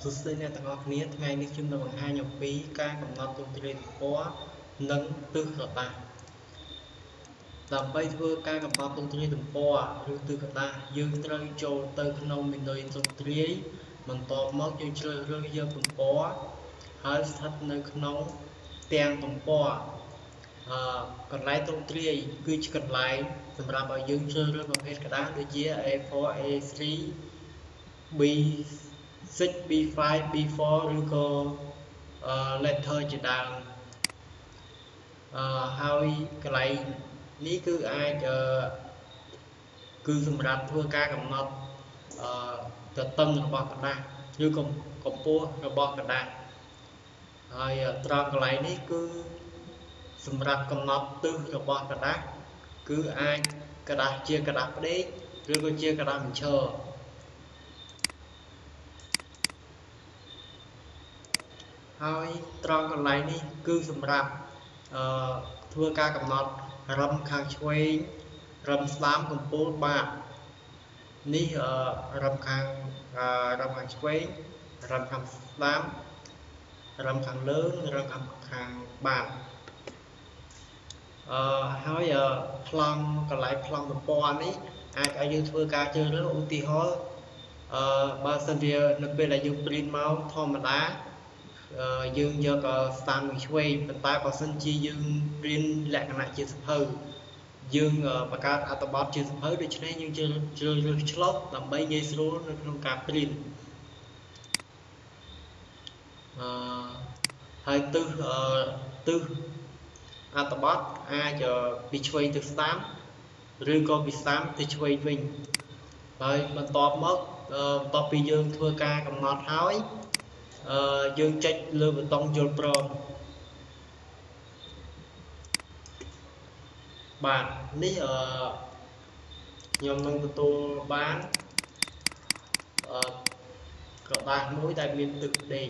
សួស្តីអ្នកទាំងអស់គ្នាថ្ងៃនេះខ្ញុំនឹងបង្ហាញអំពីការកំណត់ទ្រង់ទ្រាយទំព័រនិងទិសក្រដាសដើម្បីធ្វើការកំណត់ទ្រង់ទ្រាយទំព័រឬទិសក្រដាសយើងត្រូវចូលទៅក្នុងមេនុយទ្រង់ទ្រាយបន្ទាប់មកយើងជ្រើសរើសយកទំព័រហើយស្ថិតនៅក្នុងទាំងទំព័រកន្លែងទ្រង់ទ្រាយគឺជាកន្លែងសម្រាប់ឲ្យយើងជ្រើសរើសប្រភេទក្រដាសដូចជា A4 A3 B6 B5 B4 ឬក៏ letter ជាដើមហើយកន្លែងនេះគឺអាចគឺសម្រាប់ធ្វើការកំណត់ទទឹងរបស់ក្រដាសឬកម្ពស់របស់ក្រដាសហើយត្រង់កន្លែងនេះគឺសម្រាប់កំណត់ទិសរបស់ក្រដាសគឺអាចក្រដាសជាក្រដាសផ្ដេកឬក៏ជាក្រដាសបញ្ឈរហើយត្រង់កន្លែងនេះគឺសម្រាប់ធ្វើការកំណត់រឹមខាងឆ្វេងរឹមស្ដាំកំពូលបាតនេះរឹមខាងឆ្វេងរឹមខាងស្ដាំរឹមខាងលើរឹមខាងបាតហើយប្លង់កន្លែងប្លង់ទំព័រនេះអាចឲ្យយើងធ្វើការជ្រើសរើសឧទាហរណ៍បើសិនជានៅពេលដែលយើងព្រីនមកធម្មតាយើងយកស្ដាំមួយឆ្វេងប៉ុន្តែបើសិនជាយើងព្រីនលក្ខណៈជាសភៅយើងបង្កើតអត្ថបទជាសភៅដូច្នេះយើងជ្រើសរើសឆ្លុះដើម្បីងាយស្រួលនៅក្នុងការព្រីនហើយទិសអត្ថបទអាចពីឆ្វេងទៅស្ដាំឬក៏ពីស្ដាំទៅឆ្វេងវិញហើយបន្ទាប់មកបន្ទាប់ពីយើងធ្វើការកំណត់ហើយយើងចុចលើប៊ូតុងយល់ព្រមបាទនេះខ្ញុំនឹងទទួលបានក្រដាសមួយដែលមានទិសដេក